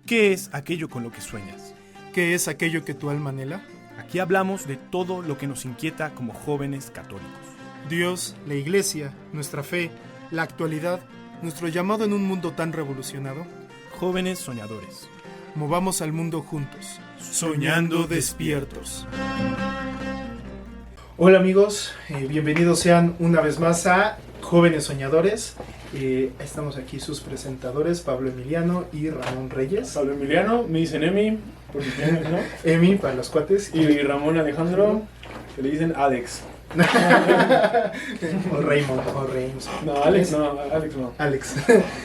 ¿Qué es aquello con lo que sueñas? ¿Qué es aquello que tu alma anhela? Aquí hablamos de todo lo que nos inquieta como jóvenes católicos. Dios, la Iglesia, nuestra fe, la actualidad, nuestro llamado en un mundo tan revolucionado. Jóvenes soñadores. Movamos al mundo juntos, soñando despiertos. Hola amigos, bienvenidos sean una vez más a Jóvenes Soñadores. Estamos aquí sus presentadores, Pablo Emiliano y Ramón Reyes. Pablo Emiliano, me dicen Emi, por si tienes, ¿no? Emi para los cuates. Y Ramón Alejandro, que le dicen Alex. O Raymond, o Reims. No, Alex no. Alex.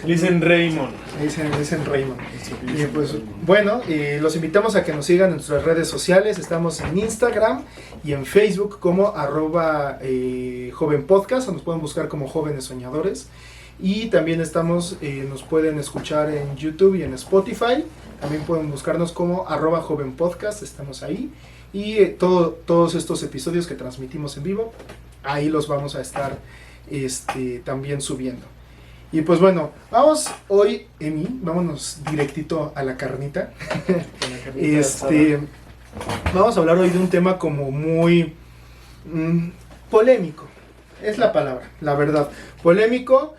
Le dicen Raymond. Le dicen Raymond. Y pues bueno, los invitamos a que nos sigan en nuestras redes sociales. Estamos en Instagram y en Facebook como @jovenpodcast, o nos pueden buscar como Jóvenes Soñadores. Y también nos pueden escuchar en YouTube y en Spotify. También pueden buscarnos como @jovenpodcast, estamos ahí. Y todos estos episodios que transmitimos en vivo, ahí los vamos a estar también subiendo. Y pues bueno, vámonos directito a la carnita. Vamos a hablar hoy de un tema como muy polémico. Es la palabra, la verdad. Polémico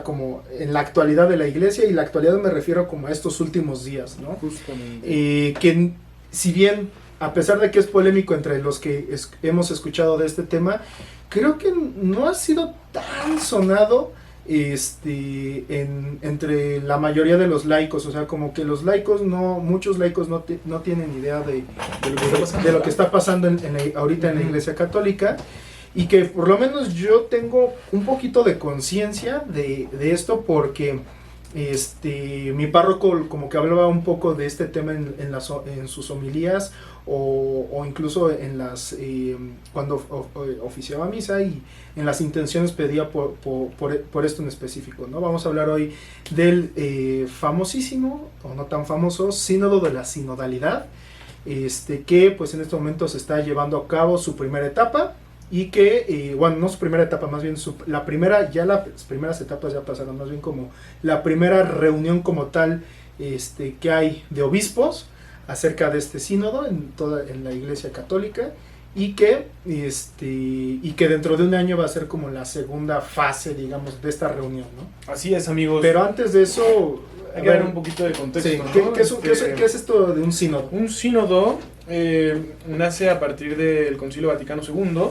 como en la actualidad de la iglesia, y la actualidad me refiero como a estos últimos días, ¿no? Justamente. Que si bien, a pesar de que es polémico entre los que hemos escuchado de este tema, creo que no ha sido tan sonado entre la mayoría de los laicos. O sea, como que muchos laicos no tienen idea de lo que está pasando ahorita en la iglesia católica. Y que por lo menos yo tengo un poquito de conciencia de esto, porque mi párroco como que hablaba un poco de este tema en sus homilías, o incluso cuando oficiaba misa, y en las intenciones pedía por esto en específico, ¿no? Vamos a hablar hoy del famosísimo, o no tan famoso, Sínodo de la Sinodalidad, que pues en este momento se está llevando a cabo su primera etapa. Y que, no su primera etapa, más bien las primeras etapas ya pasaron, más bien como la primera reunión como tal que hay de obispos acerca de este sínodo en la iglesia católica, y que dentro de un año va a ser como la segunda fase, digamos, de esta reunión, ¿no? Así es, amigos. Pero antes de eso, hay que dar un poquito de contexto, sí, ¿no? ¿Qué es esto de un sínodo? Un sínodo nace a partir del Concilio Vaticano II,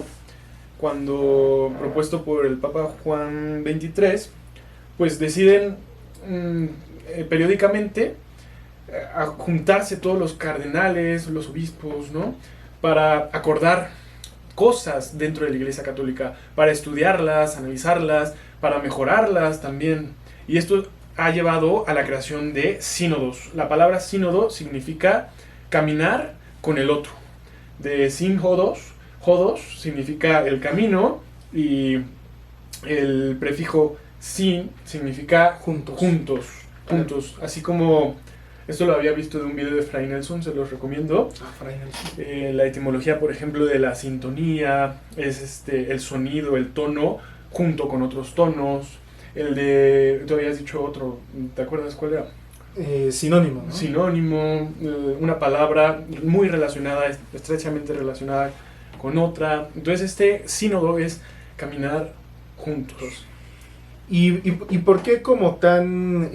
cuando, propuesto por el Papa Juan XXIII, pues deciden periódicamente a juntarse todos los cardenales, los obispos, ¿no? Para acordar cosas dentro de la Iglesia Católica, para estudiarlas, analizarlas, para mejorarlas también. Y esto ha llevado a la creación de sínodos. La palabra sínodo significa caminar con el otro. De sínhodos, Jodos significa el camino, y el prefijo sin significa juntos. Así como, esto lo había visto de un video de Fray Nelson, se los recomiendo. Fray Nelson. La etimología, por ejemplo, de la sintonía es el sonido, el tono, junto con otros tonos. Tú habías dicho otro, ¿te acuerdas cuál era? Sinónimo, ¿no? Sinónimo, una palabra muy relacionada, estrechamente relacionada con otra. Entonces este sínodo es caminar juntos. ¿Y por qué como tan,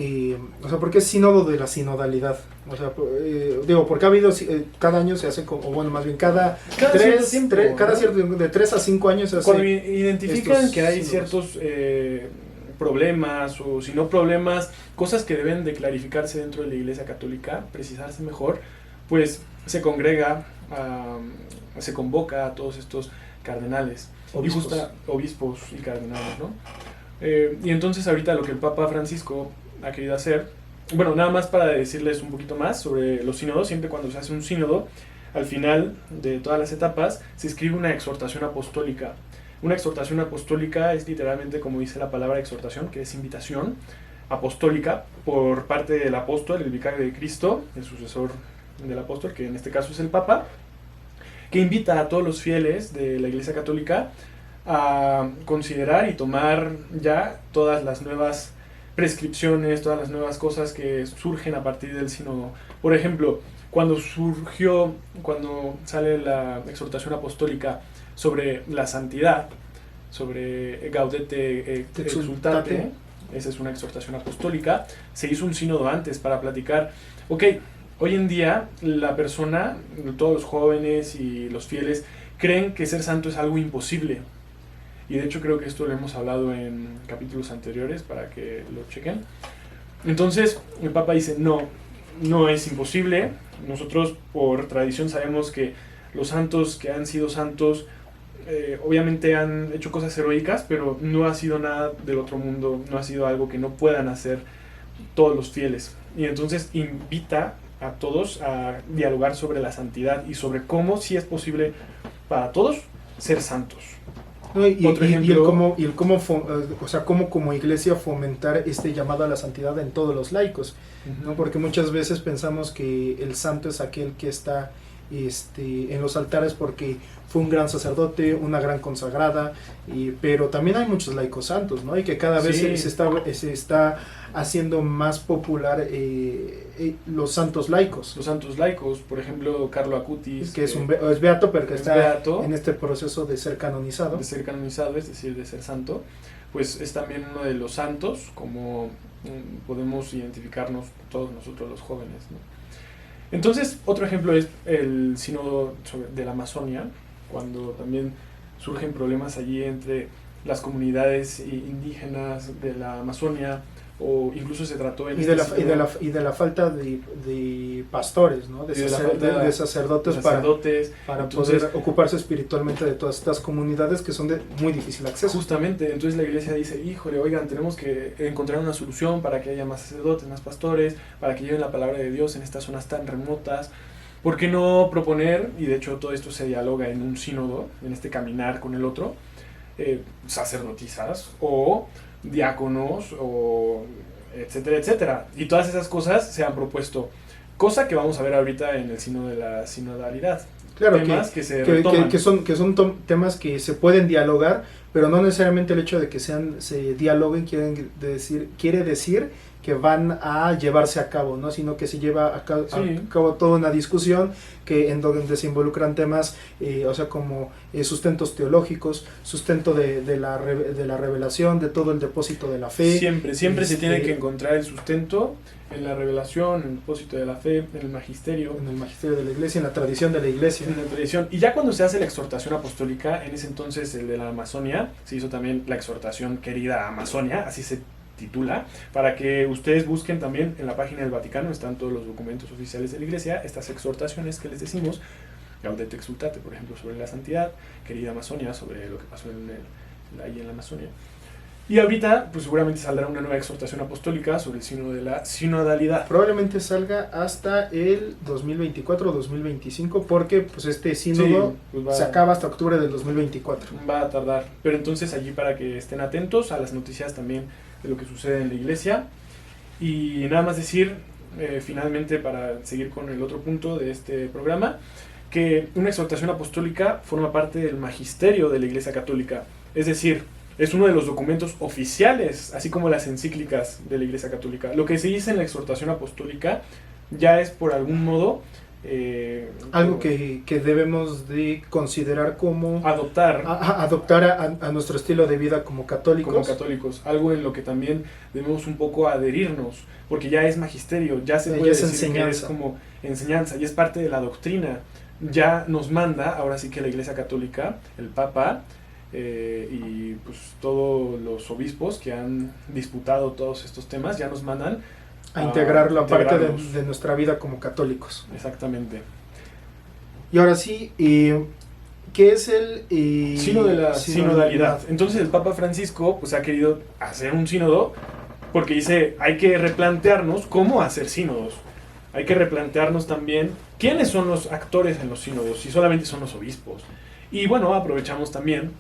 por qué sínodo de la sinodalidad? O sea, porque ha habido, cada año se hace, más bien cada de 3 a 5 años se hace. Cuando identifican que hay ciertos problemas, o si no problemas, cosas que deben de clarificarse dentro de la Iglesia Católica, precisarse mejor, pues se convoca a todos estos cardenales, obispos y cardenales, ¿no? Y entonces ahorita lo que el Papa Francisco ha querido hacer, bueno, nada más para decirles un poquito más sobre los sínodos. Siempre cuando se hace un sínodo, al final de todas las etapas se escribe una exhortación apostólica. Una exhortación apostólica es literalmente, como dice la palabra exhortación, que es invitación apostólica por parte del apóstol, el vicario de Cristo, el sucesor del apóstol, que en este caso es el Papa, que invita a todos los fieles de la Iglesia Católica a considerar y tomar ya todas las nuevas prescripciones, todas las nuevas cosas que surgen a partir del sínodo. Por ejemplo, cuando sale la exhortación apostólica sobre la santidad, sobre Gaudete et Exsultate, esa es una exhortación apostólica, se hizo un sínodo antes para platicar, ok, hoy en día la persona, todos los jóvenes y los fieles, creen que ser santo es algo imposible. Y de hecho creo que esto lo hemos hablado en capítulos anteriores para que lo chequen. Entonces el Papa dice, no es imposible. Nosotros por tradición sabemos que los santos que han sido santos obviamente han hecho cosas heroicas, pero no ha sido nada del otro mundo, no ha sido algo que no puedan hacer todos los fieles. Y entonces invita a todos a dialogar sobre la santidad y sobre cómo sí es posible para todos ser santos. No, y el cómo como iglesia fomentar este llamado a la santidad en todos los laicos, ¿no? Porque muchas veces pensamos que el santo es aquel que está en los altares porque fue un gran sacerdote, una gran consagrada, pero también hay muchos laicos santos, ¿no? Y que cada vez se está haciendo más popular los santos laicos. Los santos laicos, por ejemplo, Carlo Acutis, que es beato, pero que está beato, en este proceso de ser canonizado. De ser canonizado, es decir, de ser santo, pues es también uno de los santos, como podemos identificarnos todos nosotros los jóvenes, ¿no? Entonces, otro ejemplo es el sínodo de la Amazonia, cuando también surgen problemas allí entre las comunidades indígenas de la Amazonia, o incluso se trató y de la falta de pastores, ¿no? de sacerdotes para entonces, poder ocuparse espiritualmente de todas estas comunidades que son de muy difícil acceso. Justamente, entonces la iglesia dice, híjole, oigan, tenemos que encontrar una solución para que haya más sacerdotes, más pastores, para que lleven la palabra de Dios en estas zonas tan remotas. ¿Por qué no proponer, y de hecho todo esto se dialoga en un sínodo, en este caminar con el otro, sacerdotisas o diáconos o etcétera, etcétera? Y todas esas cosas se han propuesto, cosa que vamos a ver ahorita en el sínodo de la sinodalidad. Claro, temas que se retoman. Que son temas que se pueden dialogar, pero no necesariamente el hecho de que se dialoguen quiere decir que van a llevarse a cabo, ¿no? Sino que se lleva a cabo toda una discusión en donde se involucran temas, como sustentos teológicos, sustento de la revelación, de todo el depósito de la fe. Siempre se tiene que encontrar el sustento en la revelación, en el depósito de la fe, en el magisterio. En el magisterio de la iglesia, en la tradición de la iglesia. En la tradición. Y ya cuando se hace la exhortación apostólica, en ese entonces el de la Amazonia, se hizo también la exhortación querida Amazonia, así se titula, para que ustedes busquen también en la página del Vaticano, están todos los documentos oficiales de la iglesia, estas exhortaciones que les decimos, Gaudete et Exsultate, por ejemplo, sobre la santidad, querida Amazonia, sobre lo que pasó ahí en la Amazonia. Y ahorita, pues seguramente saldrá una nueva exhortación apostólica sobre el sínodo de la sinodalidad. Probablemente salga hasta el 2024 o 2025, porque pues este sínodo se acaba hasta octubre del 2024. Va a tardar, pero entonces allí para que estén atentos a las noticias también de lo que sucede en la iglesia. Y nada más decir, finalmente, para seguir con el otro punto de este programa, que una exhortación apostólica forma parte del magisterio de la Iglesia Católica, es decir, es uno de los documentos oficiales, así como las encíclicas de la Iglesia Católica. Lo que se dice en la exhortación apostólica ya es por algún modo algo que debemos de considerar como adoptar a nuestro estilo de vida como católicos, algo en lo que también debemos un poco adherirnos, porque ya es magisterio, ya se puede decir que es como enseñanza y es parte de la doctrina. Ya nos manda, ahora sí que la Iglesia Católica, el Papa y pues todos los obispos que han disputado todos estos temas, ya nos mandan a integrarlo a parte de nuestra vida como católicos. Exactamente. Y ahora sí, ¿qué es el sínodo de la sinodalidad? Entonces el Papa Francisco pues ha querido hacer un sínodo porque dice, hay que replantearnos cómo hacer sínodos. Hay que replantearnos también quiénes son los actores en los sínodos, si solamente son los obispos. Y bueno, aprovechamos también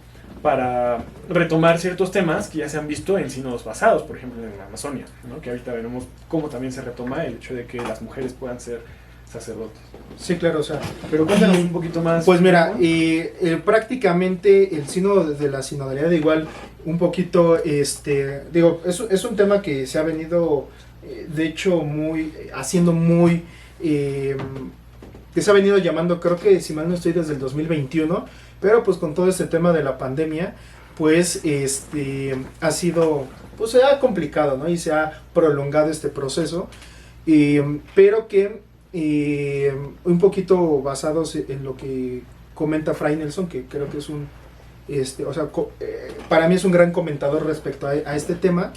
para retomar ciertos temas que ya se han visto en sínodos pasados, por ejemplo en la Amazonia, ¿no? Que ahorita veremos cómo también se retoma el hecho de que las mujeres puedan ser sacerdotes. Sí, claro, o sea, pero cuéntanos un poquito más. Pues mira, prácticamente el sínodo de la sinodalidad, igual un poquito, digo, es un tema que se ha venido, de hecho, haciendo muy, que se ha venido llamando, creo que si mal no estoy, desde el 2021, pero pues con todo este tema de la pandemia, pues ha sido, pues se ha complicado, ¿no? Y se ha prolongado este proceso, pero que un poquito basados en lo que comenta Fray Nelson, que creo que es para mí es un gran comentador respecto a este tema.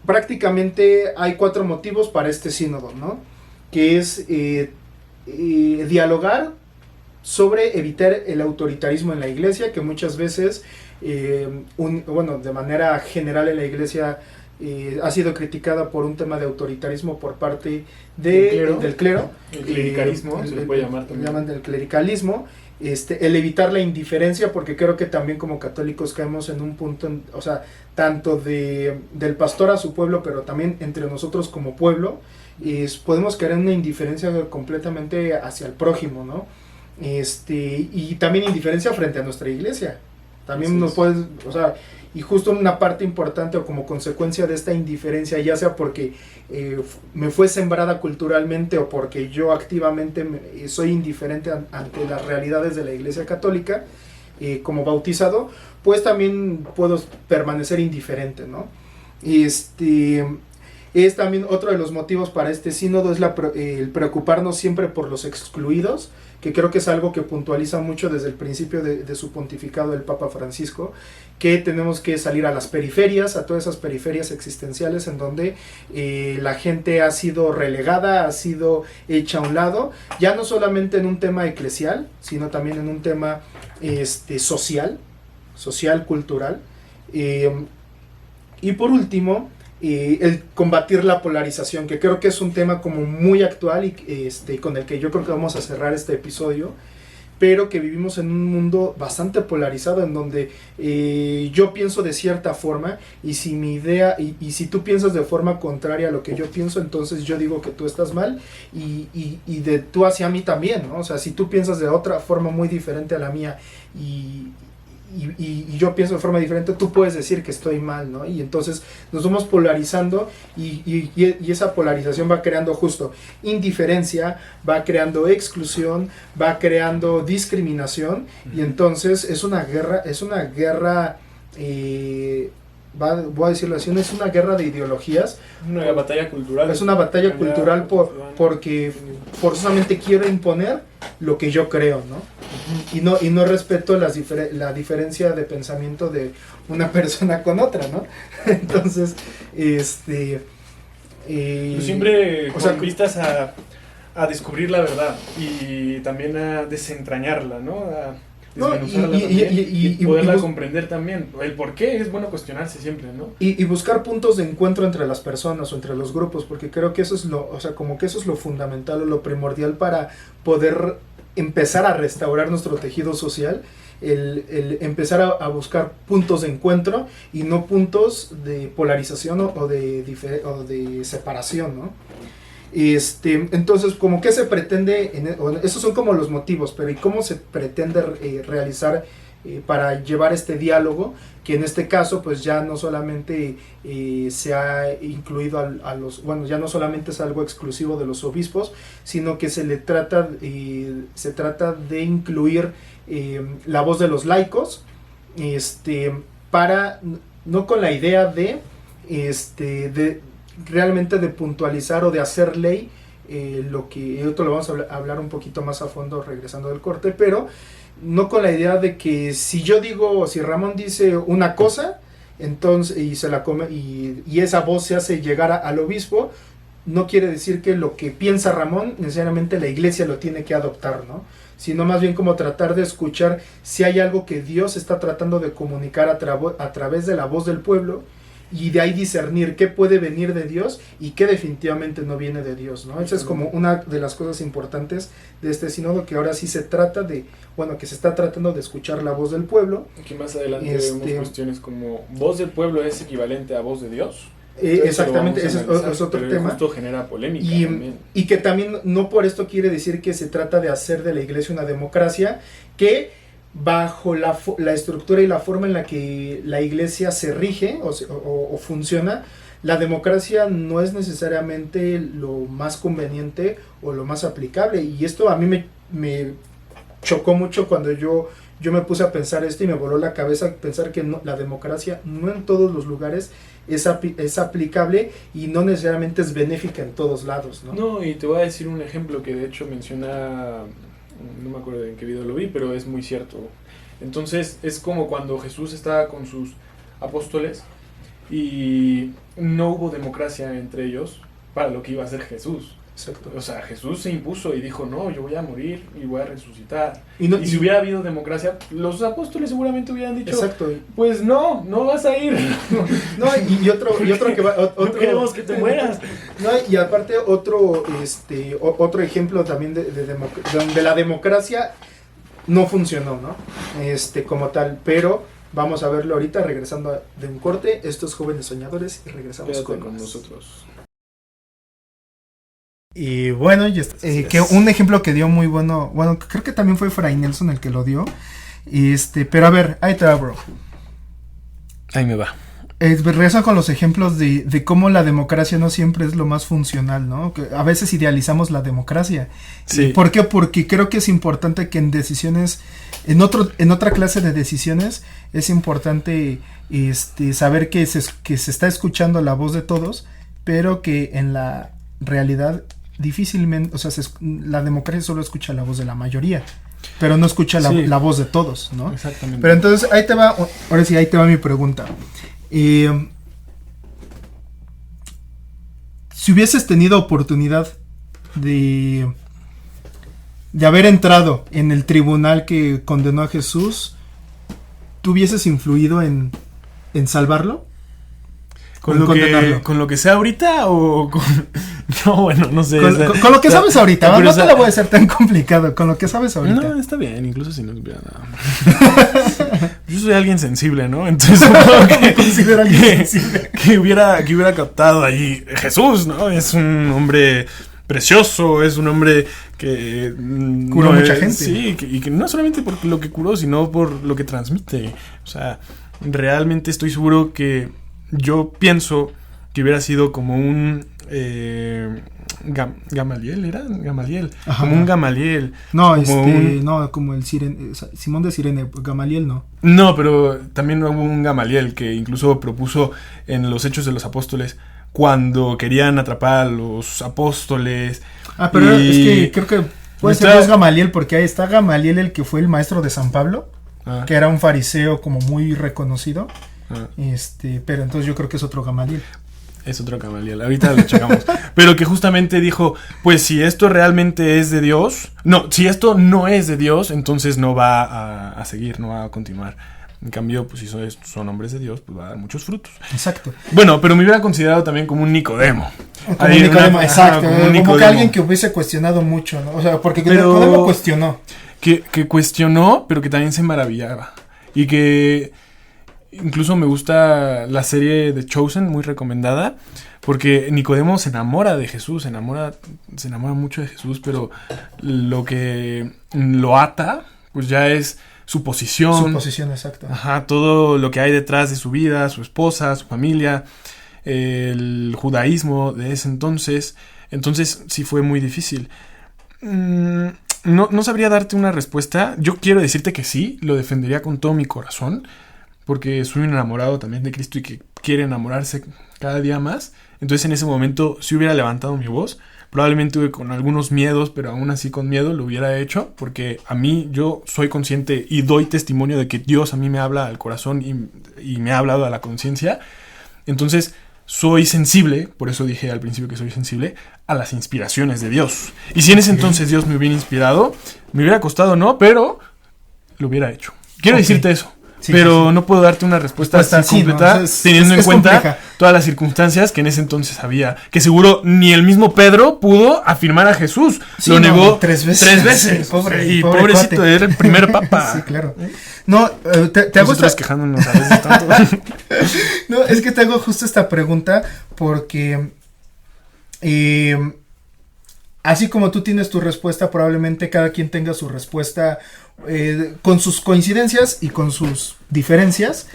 Prácticamente hay 4 motivos para este sínodo, ¿no? Que es dialogar sobre evitar el autoritarismo en la iglesia, que muchas veces, de manera general en la iglesia ha sido criticada por un tema de autoritarismo por parte del clero. El clericalismo, se le puede llamar también. Llaman del clericalismo. El evitar la indiferencia, porque creo que también como católicos caemos en un punto, tanto del pastor a su pueblo, pero también entre nosotros como pueblo, podemos caer en una indiferencia completamente hacia el prójimo, ¿no? Y también indiferencia frente a nuestra iglesia. También nos puede, y justo una parte importante o como consecuencia de esta indiferencia, ya sea porque me fue sembrada culturalmente o porque yo activamente soy indiferente ante las realidades de la Iglesia Católica, como bautizado, pues también puedo permanecer indiferente, ¿no? Es también otro de los motivos para este sínodo, es el preocuparnos siempre por los excluidos, que creo que es algo que puntualiza mucho desde el principio de su pontificado el Papa Francisco, que tenemos que salir a las periferias, a todas esas periferias existenciales en donde la gente ha sido relegada, ha sido hecha a un lado, ya no solamente en un tema eclesial, sino también en un tema social, cultural. Y por último, el combatir la polarización, que creo que es un tema como muy actual y con el que yo creo que vamos a cerrar este episodio, pero que vivimos en un mundo bastante polarizado en donde yo pienso de cierta forma y si mi idea y si tú piensas de forma contraria a lo que yo pienso, entonces yo digo que tú estás mal y de tú hacia mí también, ¿no? O sea, si tú piensas de otra forma muy diferente a la mía y yo pienso de forma diferente, tú puedes decir que estoy mal, ¿no? Y entonces nos vamos polarizando y esa polarización va creando justo indiferencia, va creando exclusión, va creando discriminación, y entonces es una guerra, voy a decirlo así, es una guerra de ideologías. Una batalla cultural. Es una batalla cultural porque forzosamente quiero imponer lo que yo creo, ¿no? Y no respeto la diferencia de pensamiento de una persona con otra, ¿no? Entonces, Pues siempre con vistas a descubrir la verdad y también a desentrañarla, ¿no? A desmenuzarla y poderla comprender también. El por qué es bueno cuestionarse siempre, ¿no? Y buscar puntos de encuentro entre las personas o entre los grupos, porque creo que eso es lo fundamental o lo primordial para poder empezar a restaurar nuestro tejido social, el empezar a buscar puntos de encuentro y no puntos de polarización o de separación, ¿no? Entonces, como que se pretende, esos son como los motivos, pero ¿y cómo se pretende realizar para llevar este diálogo? Que en este caso, pues ya no solamente se ha incluido ya no solamente es algo exclusivo de los obispos, sino que se trata de incluir la voz de los laicos, no con la idea de realmente de puntualizar o de hacer ley, lo que esto lo vamos a hablar un poquito más a fondo regresando del corte, pero no con la idea de que si Ramón dice una cosa, entonces y se la come y esa voz se hace llegar al obispo, no quiere decir que lo que piensa Ramón necesariamente la iglesia lo tiene que adoptar, ¿no? Sino más bien como tratar de escuchar si hay algo que Dios está tratando de comunicar a través de la voz del pueblo, y de ahí discernir qué puede venir de Dios y qué definitivamente no viene de Dios, ¿no? Esa es como una de las cosas importantes de este sínodo, que ahora sí se trata que se está tratando de escuchar la voz del pueblo. Aquí más adelante vemos cuestiones como voz del pueblo es equivalente a voz de Dios. Exactamente, ese es otro tema. Esto genera polémica y que también no por esto quiere decir que se trata de hacer de la iglesia una democracia, que bajo la estructura y la forma en la que la iglesia se rige o funciona, la democracia no es necesariamente lo más conveniente o lo más aplicable. Y esto a mí me chocó mucho cuando yo me puse a pensar esto y me voló la cabeza pensar que la democracia no en todos los lugares es aplicable y no necesariamente es benéfica en todos lados, ¿no? No, y te voy a decir un ejemplo que de hecho menciona, no me acuerdo en qué video lo vi, pero es muy cierto. Entonces es como cuando Jesús estaba con sus apóstoles y no hubo democracia entre ellos para lo que iba a hacer Jesús. Exacto. O sea, Jesús se impuso y dijo, no, yo voy a morir y voy a resucitar. Y si hubiera habido democracia, los apóstoles seguramente hubieran dicho, exacto. Pues no vas a ir. No, y otro que va, otro, no queremos que te mueras. No, y aparte otro ejemplo también donde la democracia no funcionó, ¿no? Como tal, pero vamos a verlo ahorita regresando de un corte, estos jóvenes soñadores, y regresamos Quédate con nosotros. Y bueno, que un ejemplo que dio muy bueno, creo que también fue Fray Nelson el que lo dio. Pero a ver, ahí te va, bro. Ahí me va. Regresa con los ejemplos de cómo la democracia no siempre es lo más funcional, ¿no? Que a veces idealizamos la democracia. Sí. ¿Por qué? Porque creo que es importante que en decisiones, en otra clase de decisiones, es importante saber que se está escuchando la voz de todos, pero que en la realidad difícilmente, o sea, la democracia solo escucha la voz de la mayoría, pero no escucha la voz de todos, ¿no? Exactamente. Pero entonces ahí te va mi pregunta. Si hubieses tenido oportunidad de haber entrado en el tribunal que condenó a Jesús, ¿tú hubieses influido en salvarlo? ¿Con lo que sé ahorita o con...? No, bueno, no sé. Con lo que sabes ahorita, no te lo voy a hacer tan complicado. Con lo que sabes ahorita. No, está bien, incluso si no supiera nada. Yo soy alguien sensible, ¿no? Entonces supongo que me considero alguien sensible. Que hubiera captado ahí Jesús, ¿no? Es un hombre precioso, es un hombre que... curó mucha gente. Sí, y que no solamente por lo que curó, sino por lo que transmite. O sea, realmente estoy seguro que yo pienso que hubiera sido como un... Gamaliel, ¿era? Gamaliel. Ajá. Como un Gamaliel. No, no, como el Simón de Cirene, Gamaliel no. No, pero también hubo un Gamaliel que incluso propuso en los Hechos de los Apóstoles cuando querían atrapar a los apóstoles. Pero es que creo que puede ser más Gamaliel, porque ahí está Gamaliel, el que fue el maestro de San Pablo, que era un fariseo como muy reconocido. Pero entonces yo creo que es otro Gamaliel. Es otro Gamaliel, ahorita lo checamos. Pero que justamente dijo, pues si esto realmente es de Dios, si esto no es de Dios, entonces no va a seguir, no va a continuar. En cambio, pues si son hombres de Dios, pues va a dar muchos frutos. Exacto. Bueno, pero me hubiera considerado también como un Nicodemo. Como un Nicodemo, exacto. Como que alguien que hubiese cuestionado mucho, ¿no? O sea, porque Nicodemo cuestionó. Que cuestionó, pero que también se maravillaba. Y que... Incluso me gusta la serie de Chosen, muy recomendada, porque Nicodemo se enamora de Jesús, se enamora mucho de Jesús, pero lo que lo ata, pues ya es su posición. Su posición, exacto. Ajá, todo lo que hay detrás de su vida, su esposa, su familia, el judaísmo de ese entonces. Entonces sí fue muy difícil. No sabría darte una respuesta. Yo quiero decirte que sí, lo defendería con todo mi corazón, porque soy un enamorado también de Cristo y que quiere enamorarse cada día más. Entonces en ese momento si hubiera levantado mi voz, probablemente con algunos miedos, pero aún así con miedo lo hubiera hecho, porque yo soy consciente y doy testimonio de que Dios a mí me habla al corazón y me ha hablado a la conciencia. Entonces soy sensible, por eso dije al principio que soy sensible, a las inspiraciones de Dios. Y si en ese entonces Dios me hubiera inspirado, me hubiera costado pero lo hubiera hecho. Quiero decirte eso. Sí, pero sí. No puedo darte una respuesta así completa, ¿no? Teniendo en cuenta compleja. Todas las circunstancias que en ese entonces había. Que seguro ni el mismo Pedro pudo afirmar a Jesús. Sí, lo negó 3 veces. Sí, pobrecito, cuate. Era el primer papa. Sí, claro. No, te hago quejándonos a veces tanto. No, es que te hago justo esta pregunta porque... así como tú tienes tu respuesta, probablemente cada quien tenga su respuesta con sus coincidencias y con sus diferencias,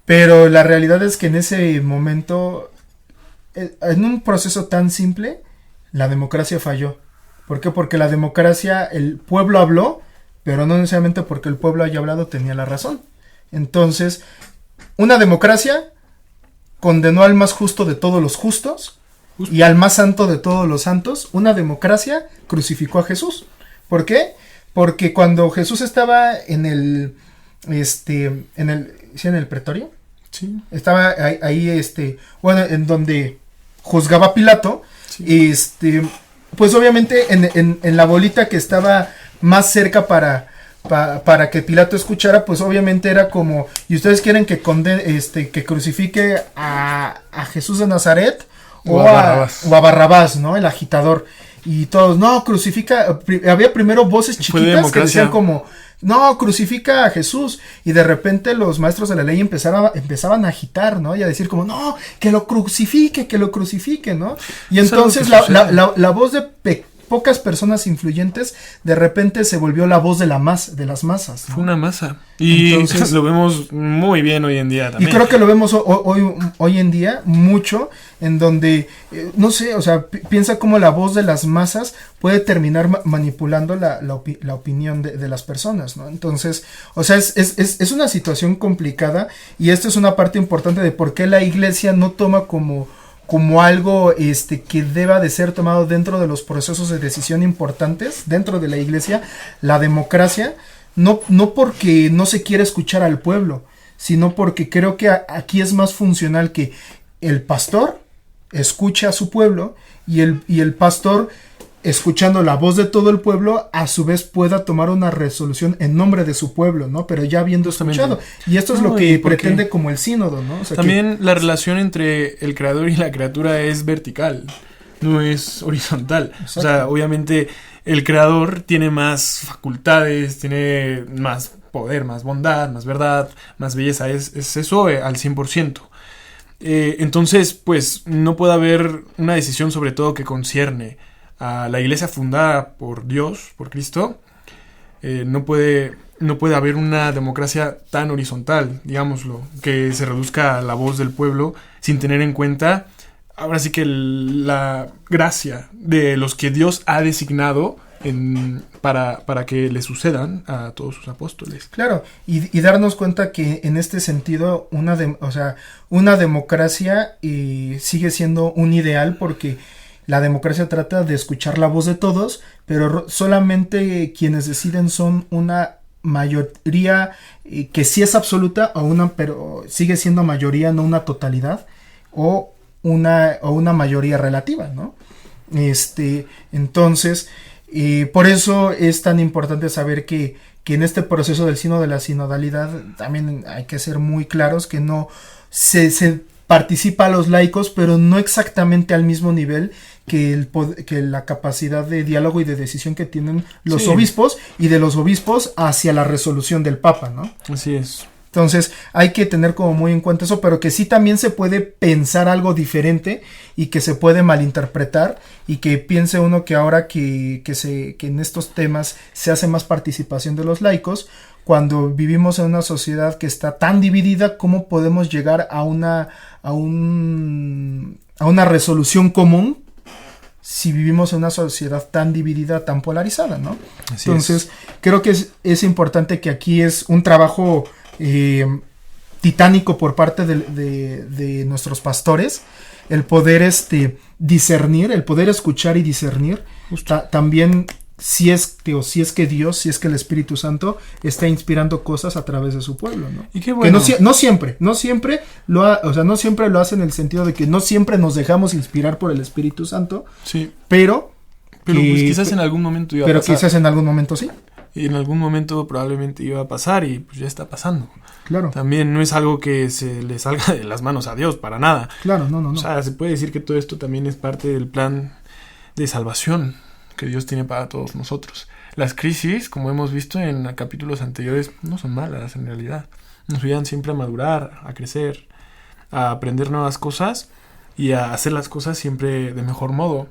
pero la realidad es que en ese momento, en un proceso tan simple, la democracia falló. ¿Por qué? Porque la democracia, el pueblo habló, pero no necesariamente porque el pueblo haya hablado tenía la razón. Entonces, una democracia condenó al más justo de todos los justos y al más santo de todos los santos. Una democracia crucificó a Jesús. ¿Por qué? Porque cuando Jesús estaba en el pretorio, Sí. estaba ahí, en donde juzgaba Pilato, sí. Pues obviamente en la bolita que estaba más cerca para que Pilato escuchara, pues obviamente era como, ¿y ustedes quieren que que crucifique a Jesús de Nazaret o a Barrabás, ¿no? El agitador. Y todos, no, crucifica. Había primero voces chiquitas que decían como, no, crucifica a Jesús. Y de repente los maestros de la ley empezaban a agitar, ¿no? Y a decir como, no, que lo crucifique, ¿no? Y entonces la voz de pocas personas influyentes de repente se volvió la voz de las masas, ¿no? Fue una masa. Y entonces, lo vemos muy bien hoy en día también. Y creo que lo vemos hoy en día mucho, en donde, no sé, o sea, piensa cómo la voz de las masas puede terminar manipulando la opinión de las personas, ¿no? Entonces, o sea, es una situación complicada, y esto es una parte importante de por qué la iglesia no toma como algo que deba de ser tomado dentro de los procesos de decisión importantes dentro de la iglesia, la democracia, no porque no se quiera escuchar al pueblo, sino porque creo que aquí es más funcional que el pastor escuche a su pueblo y el pastor, escuchando la voz de todo el pueblo, a su vez pueda tomar una resolución en nombre de su pueblo, ¿no? Pero ya habiendo escuchado. Y esto es lo que pretende como el sínodo, ¿no? O sea, también la relación entre el creador y la criatura es vertical, no es horizontal. Exacto. O sea, obviamente el creador tiene más facultades, tiene más poder, más bondad, más verdad, más belleza. Es eso al 100%. Entonces, pues, no puede haber una decisión sobre todo que concierne a la iglesia fundada por Dios, por Cristo. No puede haber una democracia tan horizontal, digámoslo, que se reduzca a la voz del pueblo sin tener en cuenta, ahora sí que la gracia de los que Dios ha designado para que le sucedan a todos sus apóstoles. Claro, y darnos cuenta que en este sentido una democracia sigue siendo un ideal, porque la democracia trata de escuchar la voz de todos, pero solamente quienes deciden son una mayoría que sí es absoluta, pero sigue siendo mayoría, no una totalidad, o una mayoría relativa, ¿no? Entonces, por eso es tan importante saber que en este proceso del sínodo de la sinodalidad también hay que ser muy claros que no se participa a los laicos, pero no exactamente al mismo nivel que la capacidad de diálogo y de decisión que tienen los obispos, y de los obispos hacia la resolución del Papa, ¿no? Así es. Entonces hay que tener como muy en cuenta eso, pero que sí también se puede pensar algo diferente y que se puede malinterpretar, y que piense uno que ahora que en estos temas se hace más participación de los laicos, cuando vivimos en una sociedad que está tan dividida, ¿cómo podemos llegar a una resolución común si vivimos en una sociedad tan dividida, tan polarizada, ¿no? Entonces, creo que es importante, que aquí es un trabajo titánico por parte de nuestros pastores, el poder discernir, el poder escuchar y discernir. También si es que Dios, si es que el Espíritu Santo está inspirando cosas a través de su pueblo, ¿no? Y qué bueno. Que no siempre lo hace en el sentido de que no siempre nos dejamos inspirar por el Espíritu Santo. Sí. Pero pues quizás en algún momento iba a pasar. Pero quizás en algún momento sí. Y en algún momento probablemente iba a pasar, y pues ya está pasando. Claro. También no es algo que se le salga de las manos a Dios, para nada. Claro, no. O sea, se puede decir que todo esto también es parte del plan de salvación que Dios tiene para todos nosotros. Las crisis, como hemos visto en capítulos anteriores, no son malas en realidad. Nos ayudan siempre a madurar, a crecer, a aprender nuevas cosas y a hacer las cosas siempre de mejor modo.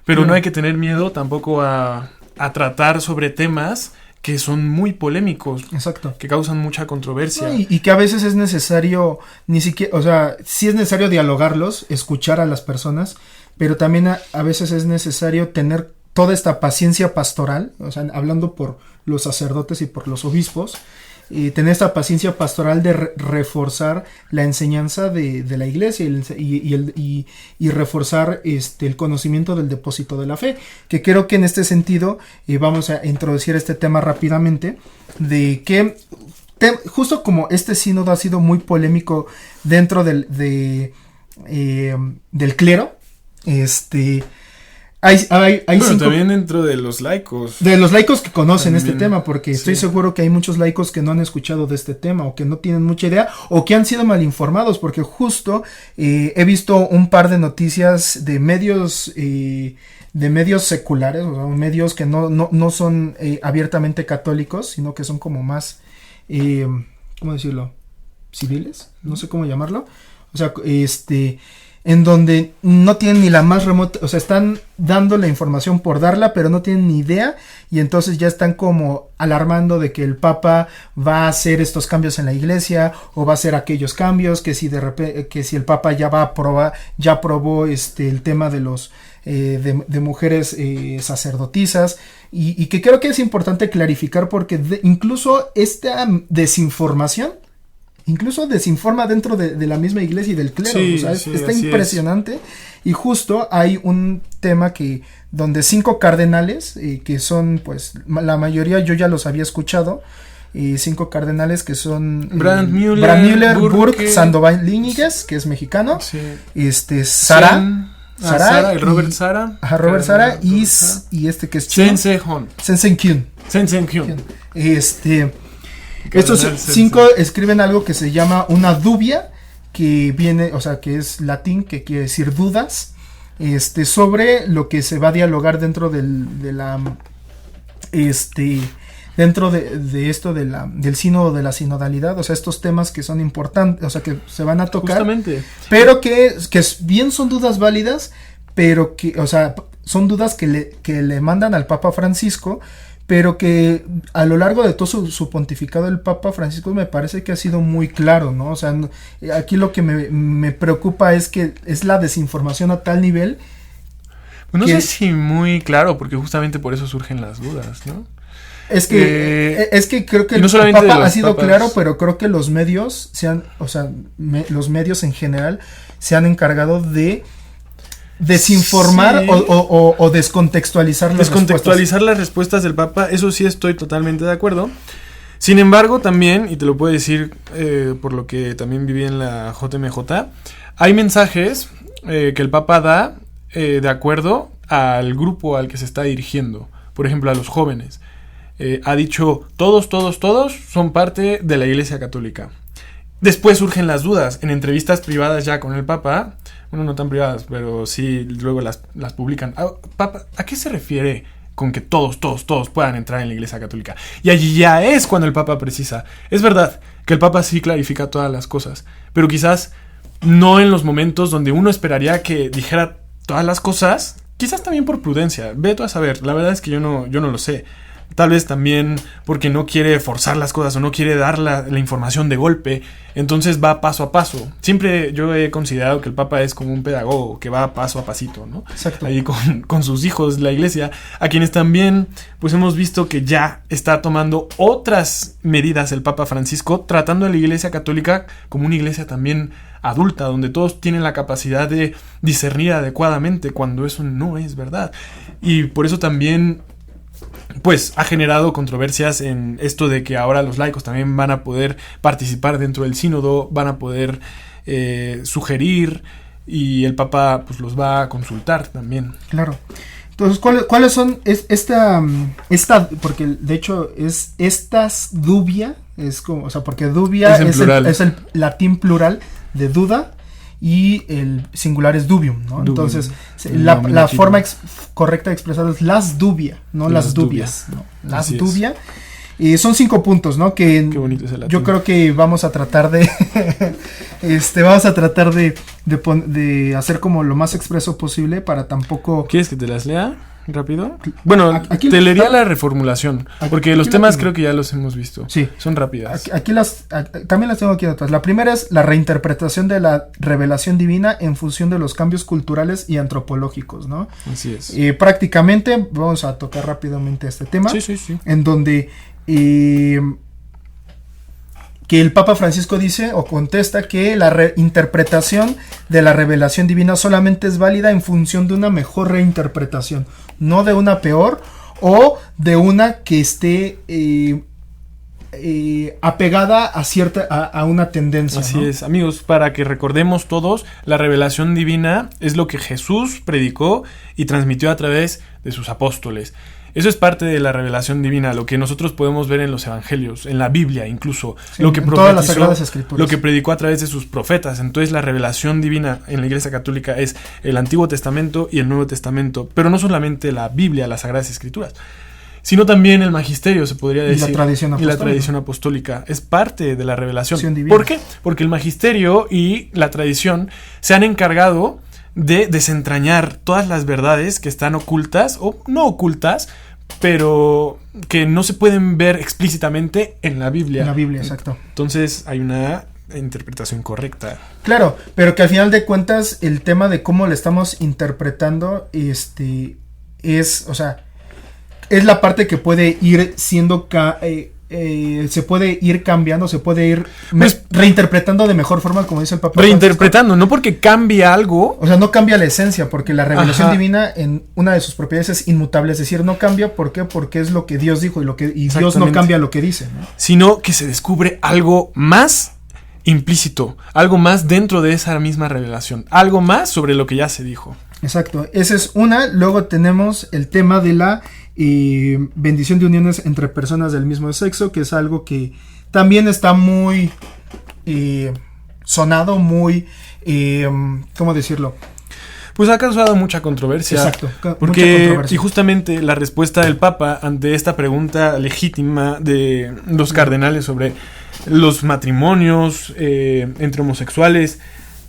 Pero no hay que tener miedo tampoco a tratar sobre temas que son muy polémicos, Exacto. que causan mucha controversia. No, y que a veces es necesario, ni siquiera, o sea, sí es necesario dialogarlos, escuchar a las personas, pero también a veces es necesario tener toda esta paciencia pastoral, o sea, hablando por los sacerdotes y por los obispos, tener esta paciencia pastoral de reforzar la enseñanza de la iglesia y reforzar el conocimiento del depósito de la fe, que creo que en este sentido vamos a introducir este tema rápidamente, de que justo como este sínodo ha sido muy polémico dentro del clero, hay bueno, también dentro de los laicos. De los laicos que conocen también, este tema, porque estoy sí. seguro que hay muchos laicos que no han escuchado de este tema o que no tienen mucha idea o que han sido mal informados, porque justo he visto un par de noticias de medios seculares, o sea, medios que no son abiertamente católicos, sino que son como más, ¿cómo decirlo? Civiles, no sé cómo llamarlo. O sea, en donde no tienen ni la más remota, o sea, están dando la información por darla, pero no tienen ni idea, y entonces ya están como alarmando de que el Papa va a hacer estos cambios en la iglesia, o va a hacer aquellos cambios, que si de repente, que si el Papa ya va a aprobar, ya aprobó el tema de los de mujeres sacerdotisas, y que creo que es importante clarificar, porque incluso esta desinformación incluso desinforma dentro de la misma iglesia y del clero, sí, o sea, sí, está impresionante. Y justo hay un tema donde 5 cardenales, que son, pues, la mayoría yo ya los había escuchado, 5 cardenales que son Brandmüller, Burke, Sandoval Íñiguez, que es mexicano, sí. Sara, Robert Sara, Robert Sara, y que es chino, Sensei Kyun. Estos 5 escriben algo que se llama una dubia, que viene, o sea, que es latín, que quiere decir dudas, sobre lo que se va a dialogar dentro del sínodo de la sinodalidad, o sea, estos temas que son importantes, o sea, que se van a tocar, justamente, pero que bien son dudas válidas, pero que, o sea, son dudas que le mandan al Papa Francisco, pero que a lo largo de todo su pontificado el Papa Francisco me parece que ha sido muy claro, ¿no? O sea, aquí lo que me preocupa es que es la desinformación a tal nivel. No sé si muy claro, porque justamente por eso surgen las dudas, ¿no? Es que creo que no el Papa ha sido papas, claro, pero creo que los medios los medios en general se han encargado de desinformar, sí, o descontextualizar las respuestas del Papa. Eso sí estoy totalmente de acuerdo. Sin embargo, también, y te lo puedo decir por lo que también viví en la JMJ, hay mensajes que el Papa da de acuerdo al grupo al que se está dirigiendo. Por ejemplo, a los jóvenes. Ha dicho, todos son parte de la Iglesia Católica. Después surgen las dudas. En entrevistas privadas ya con el Papa, bueno, no tan privadas, pero sí luego las publican. Papa, ¿a qué se refiere con que todos puedan entrar en la Iglesia Católica? Y allí ya es cuando el Papa precisa. Es verdad que el Papa sí clarifica todas las cosas, pero quizás no en los momentos donde uno esperaría que dijera todas las cosas, quizás también por prudencia. Ve tú a saber, la verdad es que yo no lo sé. Tal vez también porque no quiere forzar las cosas o no quiere dar la información de golpe. Entonces va paso a paso. Siempre yo he considerado que el Papa es como un pedagogo que va paso a pasito, ¿no? Exacto. Ahí con sus hijos, la iglesia, a quienes también pues hemos visto que ya está tomando otras medidas el Papa Francisco, tratando a la Iglesia Católica como una iglesia también adulta, donde todos tienen la capacidad de discernir adecuadamente cuando eso no es verdad. Y por eso también pues ha generado controversias en esto de que ahora los laicos también van a poder participar dentro del sínodo, van a poder sugerir, y el Papa pues los va a consultar también. Claro. Entonces, ¿cuáles son esta porque de hecho es estas dubia, es como, o sea, porque dubia es el latín plural de duda y el singular es dubium, ¿no? Dubium. Entonces, la forma correcta de expresar es las dubia, no las dubias, ¿no? Las así dubia. Son 5 puntos, ¿no? Que qué bonito es el latín. Yo creo que vamos a tratar de de hacer como lo más expreso posible para tampoco. ¿Quieres que te las lea? rápido? Bueno, Aquí te leería la reformulación, porque los temas creo que ya los hemos visto. Sí. Son rápidas. También las tengo aquí atrás. La primera es la reinterpretación de la revelación divina en función de los cambios culturales y antropológicos, ¿no? Así es. Prácticamente, vamos a tocar rápidamente este tema. Sí. En donde que el Papa Francisco dice o contesta que la reinterpretación de la revelación divina solamente es válida en función de una mejor reinterpretación, no de una peor o de una que esté apegada a una tendencia. Así ¿no? es, amigos, para que recordemos todos, la revelación divina es lo que Jesús predicó y transmitió a través de sus apóstoles. Eso es parte de la revelación divina, lo que nosotros podemos ver en los evangelios, en la Biblia incluso, sí, lo que en todas las Sagradas Escrituras, lo que predicó a través de sus profetas. Entonces la revelación divina en la Iglesia Católica es el Antiguo Testamento y el Nuevo Testamento, pero no solamente la Biblia, las Sagradas Escrituras, sino también el magisterio, se podría decir, y la tradición apostólica. Es parte de la revelación. ¿Por qué? Porque el magisterio y la tradición se han encargado de desentrañar todas las verdades que están ocultas, o no ocultas, pero que no se pueden ver explícitamente en la Biblia. En la Biblia, exacto. Entonces hay una interpretación correcta. Claro, pero que al final de cuentas el tema de cómo le estamos interpretando es, o sea, es la parte que puede ir siendo se puede ir cambiando, se puede ir reinterpretando de mejor forma, como dice el Papa reinterpretando, Francisco. No porque cambie algo. O sea, no cambia la esencia, porque la revelación divina en una de sus propiedades es inmutable, es decir, no cambia, ¿por qué? Porque es lo que Dios dijo y Dios no cambia lo que dice, ¿no? Sino que se descubre algo más implícito, algo más dentro de esa misma revelación, algo más sobre lo que ya se dijo. Exacto, esa es una. Luego tenemos el tema de la bendición de uniones entre personas del mismo sexo, que es algo que también está muy sonado, muy ¿cómo decirlo? Pues ha causado mucha controversia. Exacto, porque, mucha controversia. Y justamente la respuesta del Papa ante esta pregunta legítima de los cardenales sobre los matrimonios entre homosexuales,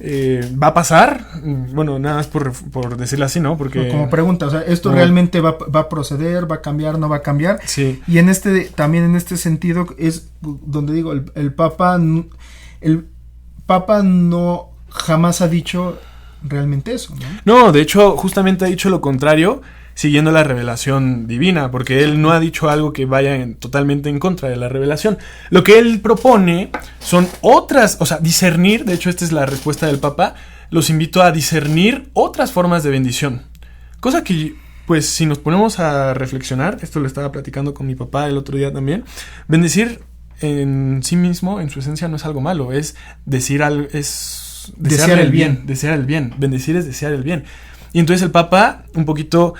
¿va a pasar? Bueno, nada más por decirlo así, ¿no? Porque como pregunta, o sea, ¿esto realmente va a proceder? ¿Va a cambiar? ¿No va a cambiar? Sí. Y también en este sentido es donde digo, el Papa no jamás ha dicho realmente eso, ¿no? No, de hecho, justamente ha dicho lo contrario, siguiendo la revelación divina, porque él no ha dicho algo que vaya totalmente en contra de la revelación. Lo que él propone son otras, o sea, discernir, de hecho esta es la respuesta del Papa, los invito a discernir otras formas de bendición. Cosa que, pues, si nos ponemos a reflexionar, esto lo estaba platicando con mi papá el otro día también, bendecir en sí mismo, en su esencia, no es algo malo, es decir algo, es desear el bien, desear el bien, bendecir es desear el bien. Y entonces el Papa un poquito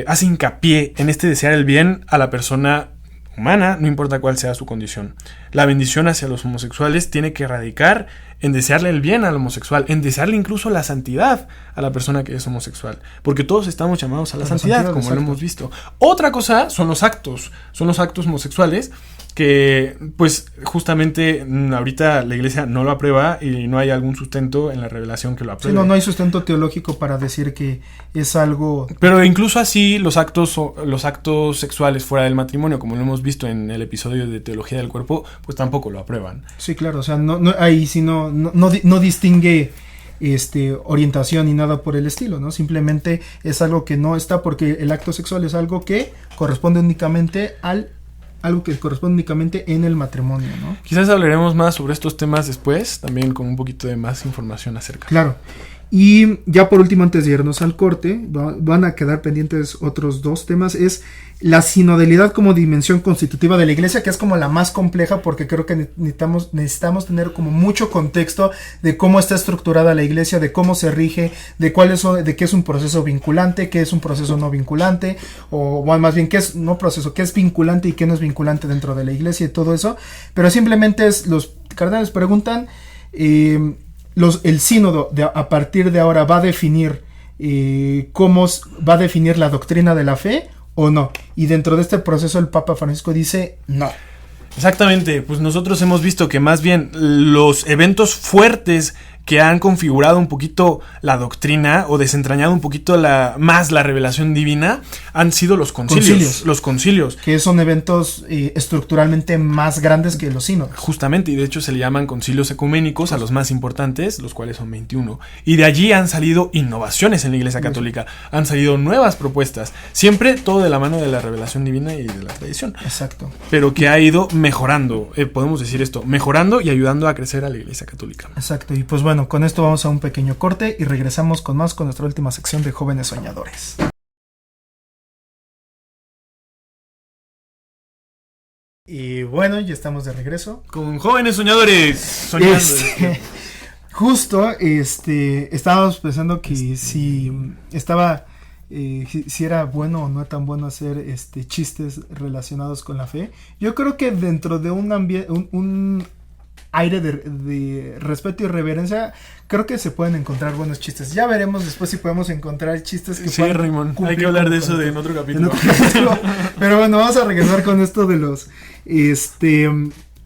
hace hincapié en este desear el bien a la persona humana, no importa cuál sea su condición. La bendición hacia los homosexuales tiene que radicar en desearle el bien al homosexual, en desearle incluso la santidad a la persona que es homosexual, porque todos estamos llamados a la santidad, como exacto. lo hemos visto. Otra cosa son los actos homosexuales, que pues justamente ahorita la Iglesia no lo aprueba y no hay algún sustento en la revelación que lo apruebe. Sí, no hay sustento teológico para decir que es algo... Pero incluso así los actos sexuales fuera del matrimonio, como lo hemos visto en el episodio de Teología del Cuerpo, pues tampoco lo aprueban. Sí, claro, o sea, ahí sí no distingue orientación ni nada por el estilo, ¿no? Simplemente es algo que no está, porque el acto sexual es algo que corresponde únicamente en el matrimonio, ¿no? Quizás hablaremos más sobre estos temas después, también con un poquito de más información acerca. Claro. Y ya por último, antes de irnos al corte, van a quedar pendientes otros dos temas. Es la sinodalidad como dimensión constitutiva de la Iglesia, que es como la más compleja, porque creo que necesitamos tener como mucho contexto de cómo está estructurada la Iglesia, de cómo se rige, de qué es un proceso vinculante, qué es un proceso no vinculante, o más bien qué es vinculante y qué no es vinculante dentro de la Iglesia y todo eso. Pero simplemente los cardenales preguntan... el sínodo a partir de ahora va a definir cómo va a definir la doctrina de la fe o no, y dentro de este proceso el Papa Francisco dice no. Exactamente, pues nosotros hemos visto que más bien los eventos fuertes que han configurado un poquito la doctrina o desentrañado un poquito más la revelación divina han sido los concilios. Los concilios. Que son eventos estructuralmente más grandes que los sínodos. Justamente, y de hecho se le llaman concilios ecuménicos a los más importantes, los cuales son 21. Y de allí han salido innovaciones en la Iglesia Católica, han salido nuevas propuestas, siempre todo de la mano de la revelación divina y de la tradición. Exacto. Pero que ha ido mejorando, podemos decir esto, mejorando y ayudando a crecer a la Iglesia Católica. Exacto, y pues bueno, con esto vamos a un pequeño corte y regresamos con nuestra última sección de Jóvenes Soñadores. Y bueno, ya estamos de regreso. Con Jóvenes Soñadores, soñando. Justo, estábamos pensando que si era bueno o no tan bueno hacer chistes relacionados con la fe. Yo creo que dentro de un aire de respeto y reverencia, creo que se pueden encontrar buenos chistes. Ya veremos después si podemos encontrar chistes que sí, Raymond, hay que hablar de eso en otro capítulo. Pero bueno, vamos a regresar con esto de los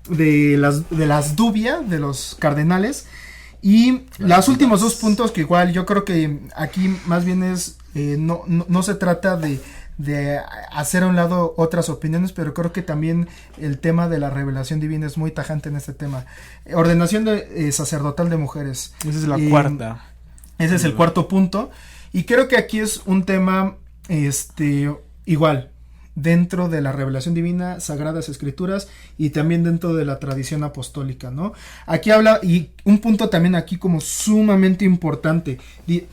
de las dubia de los cardenales. Y los últimos 2 puntos que igual yo creo que aquí más bien es no se trata de hacer a un lado otras opiniones, pero creo que también el tema de la revelación divina es muy tajante en este tema. Ordenación sacerdotal de mujeres. Esa es la cuarta. Ese es el cuarto punto. Y creo que aquí es un tema igual dentro de la revelación divina, Sagradas Escrituras y también dentro de la tradición apostólica, ¿no? Aquí habla, y un punto también aquí como sumamente importante,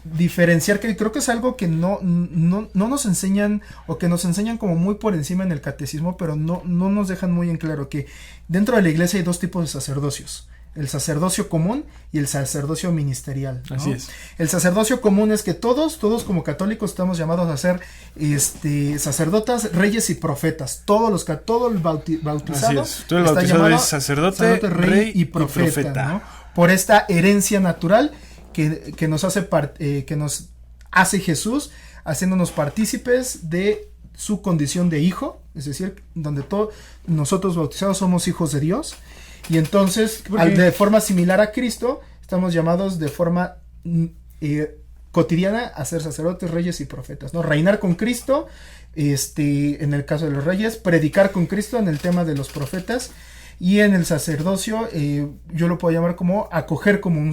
diferenciar, que creo que es algo que no nos enseñan, o que nos enseñan como muy por encima en el catecismo, pero no nos dejan muy en claro que dentro de la iglesia hay 2 tipos de sacerdocios. El sacerdocio común y el sacerdocio ministerial, ¿no? Así es. El sacerdocio común es que todos como católicos estamos llamados a ser sacerdotes, reyes y profetas. Todo el bautizado. Así es. Todo el bautizado es sacerdote, rey y profeta. ¿no? Por esta herencia natural que nos hace Jesús, haciéndonos partícipes de su condición de hijo, es decir, donde todos nosotros bautizados somos hijos de Dios. Y entonces, de forma similar a Cristo, estamos llamados de forma cotidiana a ser sacerdotes, reyes y profetas, ¿no? Reinar con Cristo, en el caso de los reyes, predicar con Cristo en el tema de los profetas, y en el sacerdocio, yo lo puedo llamar como acoger, como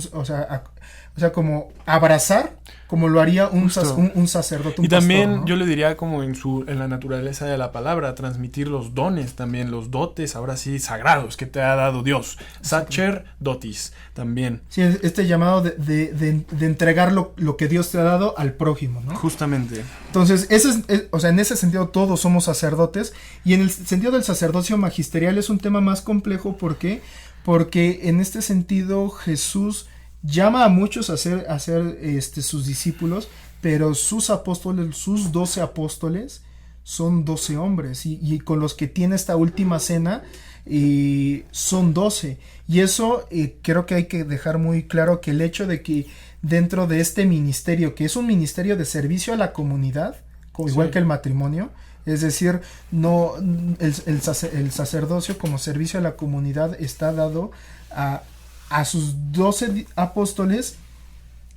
como abrazar, como lo haría un sacerdote, un y también pastor, ¿no? Yo le diría como en la naturaleza de la palabra, transmitir los dones también, los dotes, ahora sí, sagrados que te ha dado Dios. Sacerdotis también. Sí, este llamado de entregar lo que Dios te ha dado al prójimo, ¿no? Justamente. Entonces, en ese sentido todos somos sacerdotes, y en el sentido del sacerdocio magisterial es un tema más complejo. ¿Por qué? Porque en este sentido Jesús llama a muchos a ser sus discípulos, pero sus apóstoles, sus 12 apóstoles, son 12 hombres, y con los que tiene esta última cena son 12. Y eso creo que hay que dejar muy claro, que el hecho de que dentro de este ministerio, que es un ministerio de servicio a la comunidad, igual que el matrimonio, es decir, no el sacerdocio como servicio a la comunidad está dado a sus 12 apóstoles,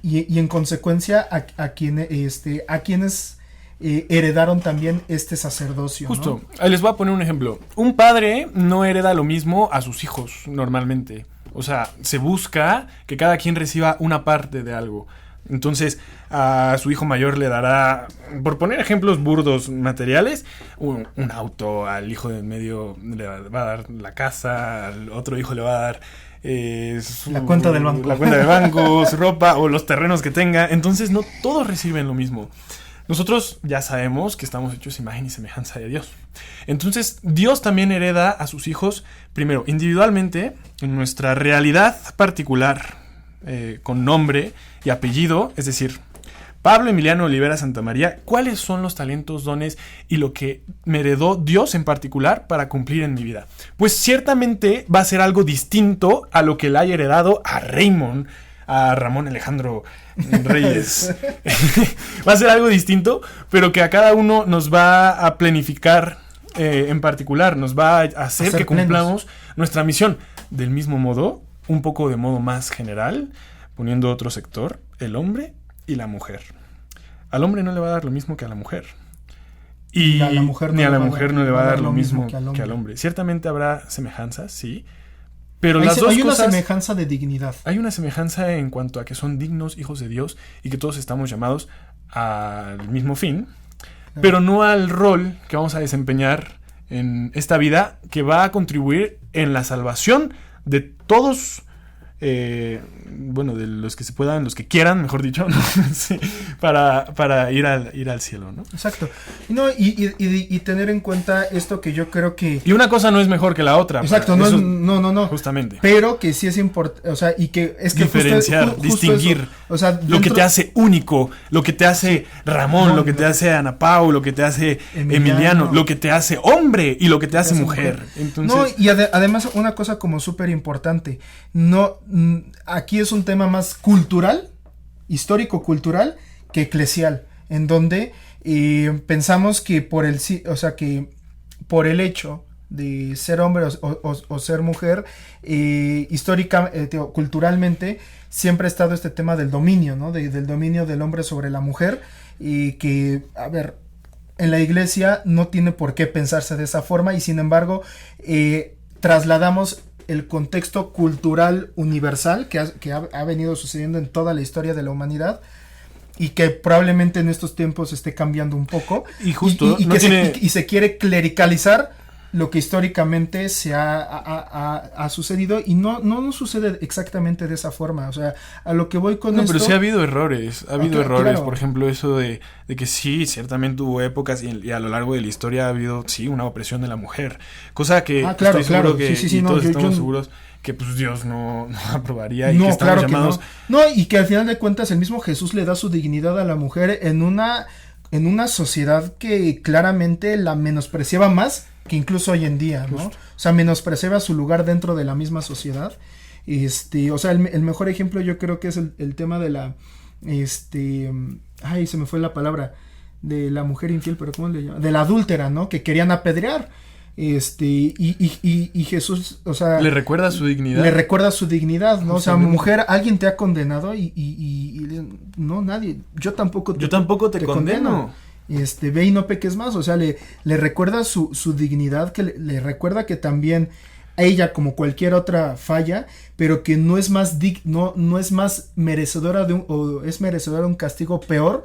y en consecuencia a quienes heredaron también este sacerdocio, justo, ¿no? Ahí les voy a poner un ejemplo. Un padre no hereda lo mismo a sus hijos normalmente. O sea, se busca que cada quien reciba una parte de algo. Entonces, a su hijo mayor le dará, por poner ejemplos burdos materiales, un auto. Al hijo del medio le va a dar la casa. Al otro hijo le va a dar la cuenta del banco. La cuenta del banco, su ropa o los terrenos que tenga. Entonces, no todos reciben lo mismo. Nosotros ya sabemos que estamos hechos imagen y semejanza de Dios. Entonces, Dios también hereda a sus hijos, primero, individualmente, en nuestra realidad particular, con nombre y apellido, es decir, Pablo Emiliano Olivera Santamaría, ¿cuáles son los talentos, dones y lo que me heredó Dios en particular para cumplir en mi vida? Pues ciertamente va a ser algo distinto a lo que le haya heredado a Raymond, a Ramón Alejandro Reyes. Va a ser algo distinto, pero que a cada uno nos va a planificar en particular, nos va a hacer que cumplamos nuestra misión. Del mismo modo, un poco de modo más general, poniendo otro sector, el hombre y la mujer. Al hombre no le va a dar lo mismo que a la mujer. Y a la mujer ni a la mujer no le va a dar lo mismo que al hombre. Ciertamente habrá semejanzas, sí. Pero las dos hay cosas... Hay una semejanza de dignidad. Hay una semejanza en cuanto a que son dignos hijos de Dios y que todos estamos llamados al mismo fin, pero no al rol que vamos a desempeñar en esta vida que va a contribuir en la salvación de todos, bueno, de los que se puedan, los que quieran, mejor dicho, ¿no? Sí, para ir al cielo, ¿no? Exacto. No, y tener en cuenta esto que yo creo que... Y una cosa no es mejor que la otra. Exacto, no. Justamente. Pero que sí es importante, o sea, y que es que... Diferenciar, distinguir. Eso. O sea, lo que te hace único, lo que te hace Ramón, lo que te hace Ana Pau, lo que te hace Emiliano, lo que te hace hombre y lo que te hace mujer. Entonces... No, y además una cosa como súper importante, no... Aquí es un tema más cultural, histórico-cultural, que eclesial, en donde pensamos que por el hecho de ser hombre o ser mujer, culturalmente, siempre ha estado este tema del dominio, ¿no? Del dominio del hombre sobre la mujer, y que, a ver, en la iglesia no tiene por qué pensarse de esa forma, y sin embargo, trasladamos el contexto cultural universal que ha venido sucediendo en toda la historia de la humanidad y que probablemente en estos tiempos esté cambiando un poco y justo y se quiere clericalizar lo que históricamente se ha sucedido y no sucede exactamente de esa forma, o sea, a lo que voy con esto... pero sí ha habido errores, claro. Por ejemplo, eso de que sí, ciertamente hubo épocas y a lo largo de la historia ha habido, sí, una opresión de la mujer, cosa que estoy seguro que sí, todos estamos seguros que pues Dios no aprobaría y que estamos llamados... No, y que al final de cuentas el mismo Jesús le da su dignidad a la mujer en una sociedad que claramente la menospreciaba más que incluso hoy en día, ¿no? Justo. O sea, menospreciaba su lugar dentro de la misma sociedad. O sea, el mejor ejemplo yo creo que es el tema de la, ay, se me fue la palabra, de la mujer infiel, pero ¿cómo le llaman? De la adúltera, ¿no? Que querían apedrear. Y Jesús, o sea... Le recuerda su dignidad. Le recuerda su dignidad, ¿no? O sea, mujer, alguien te ha condenado y no, nadie. Yo tampoco te condeno. Ve y no peques más, o sea, le recuerda su dignidad, que le recuerda que también ella, como cualquier otra, falla, pero que no es más no es más merecedora es merecedora de un castigo peor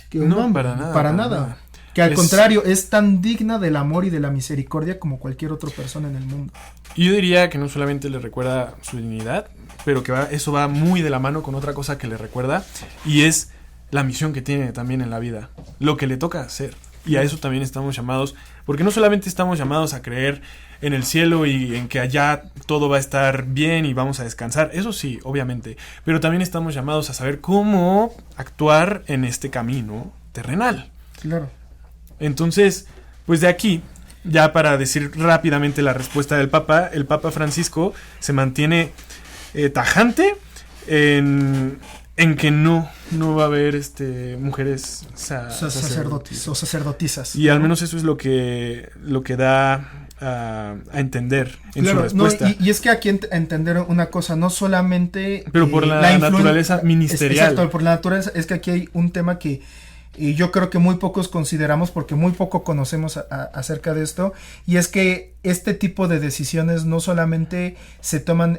que un hombre. Para nada. Que al contrario, es tan digna del amor y de la misericordia como cualquier otra persona en el mundo. Yo diría que no solamente le recuerda su dignidad, pero que eso va muy de la mano con otra cosa que le recuerda, y es la misión que tiene también en la vida, lo que le toca hacer. Y a eso también estamos llamados, porque no solamente estamos llamados a creer en el cielo y en que allá todo va a estar bien y vamos a descansar, eso sí, obviamente, pero también estamos llamados a saber cómo actuar en este camino terrenal. Claro. Entonces, pues de aquí, ya para decir rápidamente la respuesta del Papa, el Papa Francisco se mantiene tajante en que no va a haber mujeres sacerdotes o sacerdotisas. Y al menos eso es lo que da a entender en su respuesta. No, y es que aquí entender una cosa, no solamente... Pero por la naturaleza ministerial. Exacto, por la naturaleza, es que aquí hay un tema que yo creo que muy pocos consideramos porque muy poco conocemos acerca de esto, y es que este tipo de decisiones no solamente se toman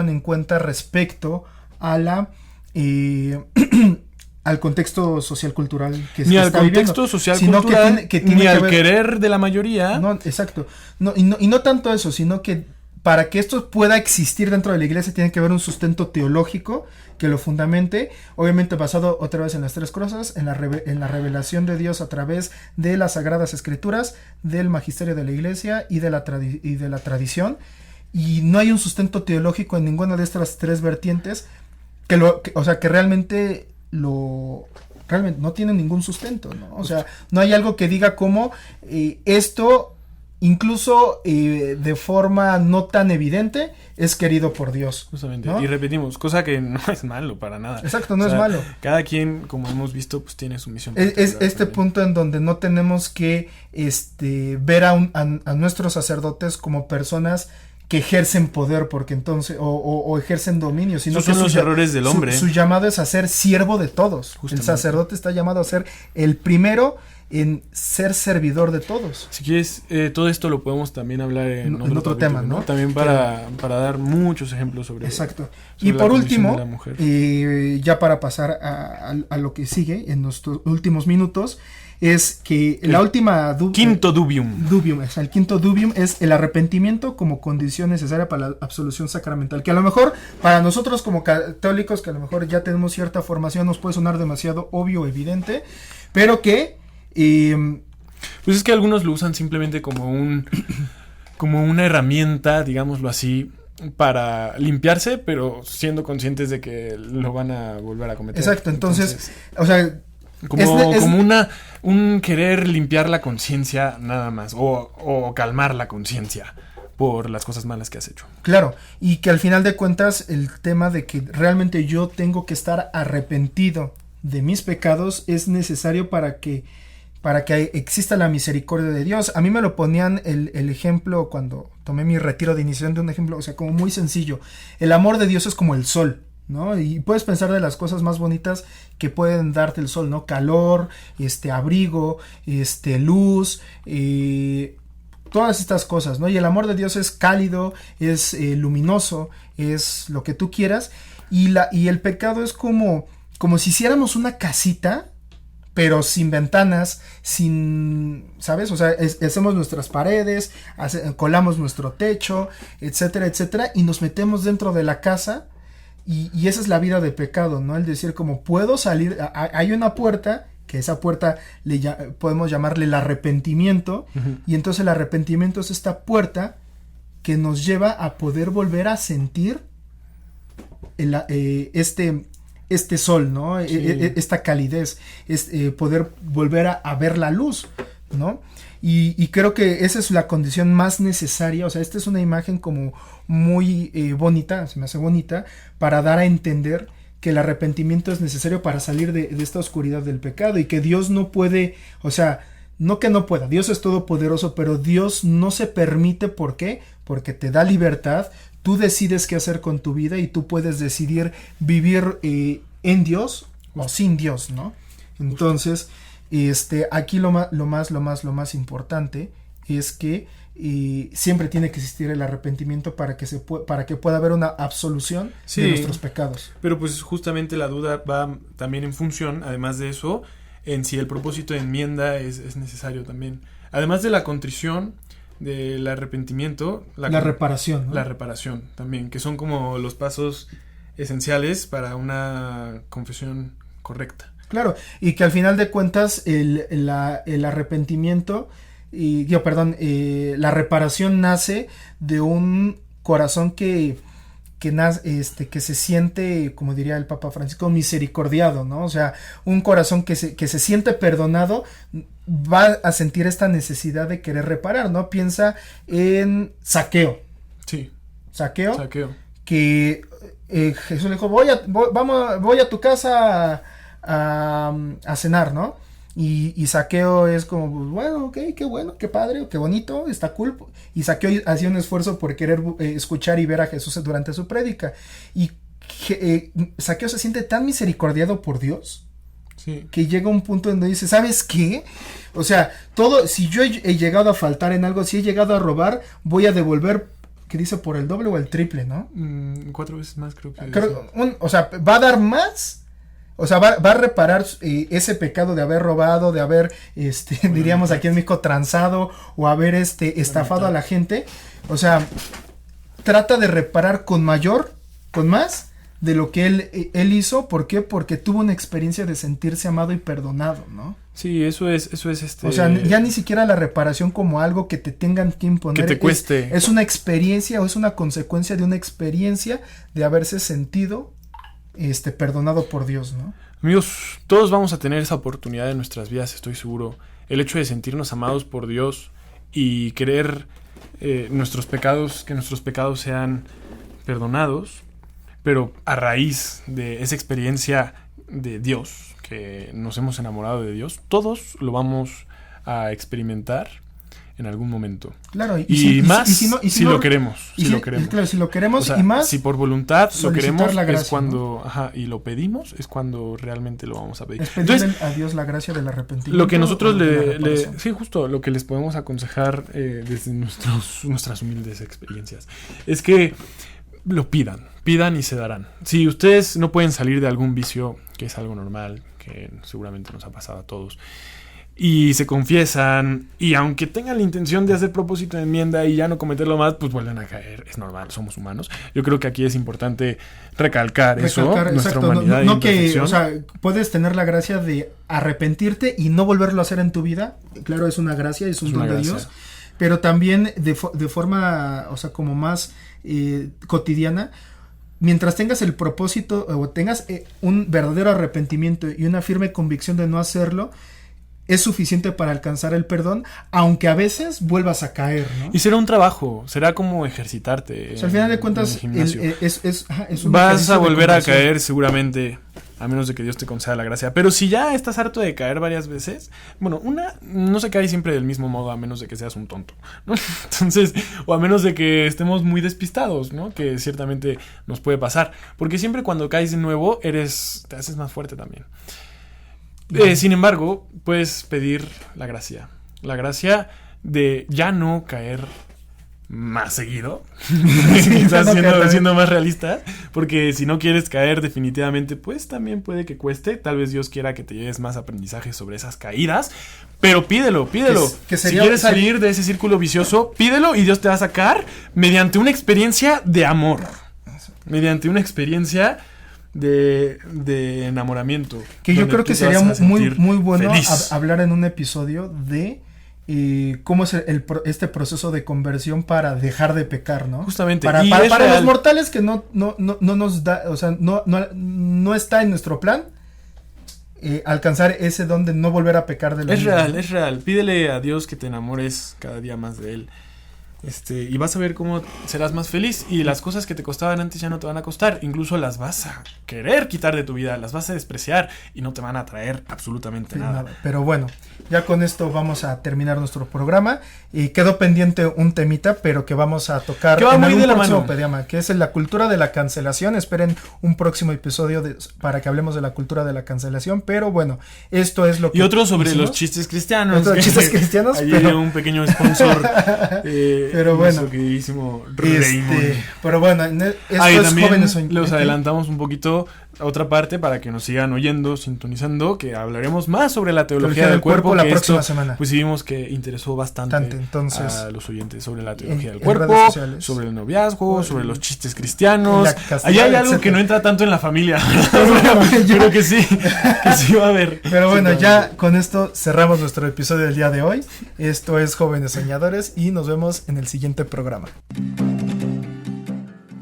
en cuenta respecto a la al contexto social cultural que se está viviendo, ni al contexto social cultural, ni al querer de la mayoría. No, exacto. No, y no tanto eso, sino que para que esto pueda existir dentro de la iglesia tiene que haber un sustento teológico que lo fundamente, obviamente basado otra vez en las tres cosas, en la revelación de Dios a través de las Sagradas Escrituras, del magisterio de la iglesia y de la tradición, y no hay un sustento teológico en ninguna de estas tres vertientes que realmente no tiene ningún sustento, ¿no? O sea, no hay algo que diga cómo esto, incluso de forma no tan evidente, es querido por Dios. Justamente, ¿no? Y repetimos, cosa que no es malo para nada. Exacto, no es malo. Cada quien, como hemos visto, pues tiene su misión. Es punto en donde no tenemos que ver a nuestros sacerdotes como personas ejercen poder, porque entonces, o ejercen dominio, sino esos que son los errores del hombre. Su llamado es a ser siervo de todos. Justamente. El sacerdote está llamado a ser el primero en ser servidor de todos. Si quieres, todo esto lo podemos también hablar en otro capítulo, tema, ¿no? También para dar muchos ejemplos sobre. Exacto. Sobre Y por último, la mujer. Ya para pasar a lo que sigue en nuestros últimos minutos, es que la última quinto dubium. El quinto dubium es el arrepentimiento como condición necesaria para la absolución sacramental, que a lo mejor para nosotros como católicos, que a lo mejor ya tenemos cierta formación, nos puede sonar demasiado obvio o evidente, pero que pues es que algunos lo usan simplemente como una herramienta, digámoslo así, para limpiarse, pero siendo conscientes de que lo van a volver a cometer. Exacto, entonces o sea, como un querer limpiar la conciencia nada más, o calmar la conciencia por las cosas malas que has hecho. Claro, y que al final de cuentas el tema de que realmente yo tengo que estar arrepentido de mis pecados es necesario para que exista la misericordia de Dios. A mí me lo ponían el ejemplo cuando tomé mi retiro de iniciación, de un ejemplo, o sea, como muy sencillo. El amor de Dios es como el sol, ¿no? Y puedes pensar de las cosas más bonitas que pueden darte el sol, ¿no? Calor, abrigo, luz, todas estas cosas, ¿no? Y el amor de Dios es cálido, es luminoso, es lo que tú quieras. Y el pecado es como si hiciéramos una casita, pero sin ventanas, ¿sabes? O sea, hacemos nuestras paredes, colamos nuestro techo, etcétera, etcétera, y nos metemos dentro de la casa, y esa es la vida de pecado, ¿no? El decir, como puedo salir, hay una puerta, que esa puerta podemos llamarle el arrepentimiento, y entonces el arrepentimiento es esta puerta que nos lleva a poder volver a sentir este sol, ¿no? Sí. Esta calidez, poder volver a ver la luz, ¿no? Y creo que esa es la condición más necesaria. O sea, esta es una imagen como muy bonita, se me hace bonita, para dar a entender que el arrepentimiento es necesario para salir de esta oscuridad del pecado, y que Dios no puede, o sea, no que no pueda, Dios es todopoderoso, pero Dios no se permite. ¿Por qué? Porque te da libertad. Tú decides qué hacer con tu vida, y tú puedes decidir vivir en Dios o sin Dios, ¿no? Entonces, aquí lo más importante es que siempre tiene que existir el arrepentimiento para que pueda haber una absolución de nuestros pecados. Pero pues justamente la duda va también en función, además de eso, en si el propósito de enmienda es necesario también. Además de la contrición, del arrepentimiento, la reparación, ¿no? La reparación también, que son como los pasos esenciales para una confesión correcta. Claro, y que al final de cuentas el arrepentimiento la reparación nace de un corazón que se siente, como diría el Papa Francisco, misericordiado, ¿no? O sea, un corazón que se siente perdonado va a sentir esta necesidad de querer reparar, ¿no? Piensa en Zaqueo. Sí. Zaqueo. Que Jesús le dijo, voy a tu casa a cenar, ¿no? Y Zaqueo es como, pues, bueno, ok, qué bueno, qué padre, qué bonito, está cool. Y Zaqueo hacía un esfuerzo por querer escuchar y ver a Jesús durante su prédica. Y Zaqueo se siente tan misericordiado por Dios, sí, que llega un punto donde dice, ¿sabes qué? O sea, si yo he llegado a faltar en algo, si he llegado a robar, voy a devolver, ¿qué dice? Por el doble o el triple, ¿no? 4 veces más, creo que. O sea, va a dar más. O sea, va a reparar ese pecado de haber robado, de haber, diríamos aquí en México, transado, o haber estafado a la gente. O sea, trata de reparar con más de lo que él hizo. ¿Por qué? Porque tuvo una experiencia de sentirse amado y perdonado, ¿no? Sí, eso es O sea, ya ni siquiera la reparación como algo que te tengan que imponer. Que te cueste. Es una experiencia, o es una consecuencia de una experiencia de haberse sentido perdonado por Dios, ¿no? Amigos, todos vamos a tener esa oportunidad en nuestras vidas, estoy seguro. El hecho de sentirnos amados por Dios y querer que nuestros pecados sean perdonados, pero a raíz de esa experiencia de Dios, que nos hemos enamorado de Dios, todos lo vamos a experimentar en algún momento. Claro, si lo queremos. Claro, si lo queremos, o sea, y más. Si por voluntad lo queremos, la gracia, es cuando, ¿no? Y lo pedimos, es cuando realmente lo vamos a pedir. Es pedirle a Dios la gracia del arrepentimiento. Lo que nosotros sí, justo, lo que les podemos aconsejar desde nuestras humildes experiencias, es que lo pidan y se darán. Si ustedes no pueden salir de algún vicio, que es algo normal, que seguramente nos ha pasado a todos, y se confiesan, y aunque tengan la intención de hacer propósito de enmienda y ya no cometerlo más, pues vuelven a caer, es normal, somos humanos. Yo creo que aquí es importante recalcar eso, nuestra exacto, humanidad. No que, o sea, puedes tener la gracia de arrepentirte y no volverlo a hacer en tu vida, claro, es una gracia, es un don de Dios, pero también de forma, o sea, como más cotidiana. Mientras tengas el propósito o tengas un verdadero arrepentimiento y una firme convicción de no hacerlo, es suficiente para alcanzar el perdón, aunque a veces vuelvas a caer, ¿no? Y será un trabajo, será como ejercitarte. O sea, al final de cuentas, es un vas a volver a caer seguramente, a menos de que Dios te conceda la gracia. Pero si ya estás harto de caer varias veces, bueno, no se cae siempre del mismo modo, a menos de que seas un tonto, ¿no? Entonces, o a menos de que estemos muy despistados, ¿no? Que ciertamente nos puede pasar. Porque siempre cuando caes de nuevo, te haces más fuerte también. Sin embargo, puedes pedir la gracia de ya no caer más seguido, siendo más realista, porque si no quieres caer definitivamente, pues también puede que cueste. Tal vez Dios quiera que te lleves más aprendizaje sobre esas caídas, pero pídelo. Si quieres salir de ese círculo vicioso, pídelo y Dios te va a sacar mediante una experiencia de amor, mediante una experiencia de enamoramiento, que yo creo que sería muy bueno hablar en un episodio de cómo es este proceso de conversión para dejar de pecar, ¿no? Justamente. Para los mortales que no nos da, o sea, no está en nuestro plan alcanzar ese don de no volver a pecar de la vida. Es real. Pídele a Dios que te enamores cada día más de Él. Y vas a ver cómo serás más feliz, y las cosas que te costaban antes ya no te van a costar, incluso las vas a querer quitar de tu vida, las vas a despreciar y no te van a traer absolutamente nada. Pero bueno, ya con esto vamos a terminar nuestro programa, y quedó pendiente un temita, pero que vamos a tocar en algún próximo programa, que es la cultura de la cancelación. Esperen un próximo episodio para que hablemos de la cultura de la cancelación, pero bueno, esto es lo que... Y otro sobre los chistes cristianos. Allí un pequeño sponsor. Pero bueno, pero bueno, esto es Jóvenes Soñadores. Los adelantamos un poquito a otra parte para que nos sigan oyendo, sintonizando, que hablaremos más sobre la teología del cuerpo la próxima semana. Pues vimos que interesó bastante a los oyentes sobre la teología del cuerpo, sobre el noviazgo, sobre los chistes cristianos. Allá hay algo que no entra tanto en la familia. Yo creo que sí va a haber. Pero bueno, ya con esto cerramos nuestro episodio del día de hoy. Esto es Jóvenes Soñadores y nos vemos en el siguiente programa.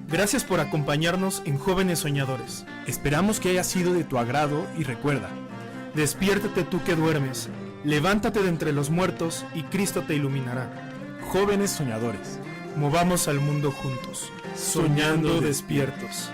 Gracias por acompañarnos en Jóvenes Soñadores. Esperamos que haya sido de tu agrado y recuerda: despiértate tú que duermes, levántate de entre los muertos y Cristo te iluminará. Jóvenes Soñadores, movamos al mundo juntos, soñando despiertos.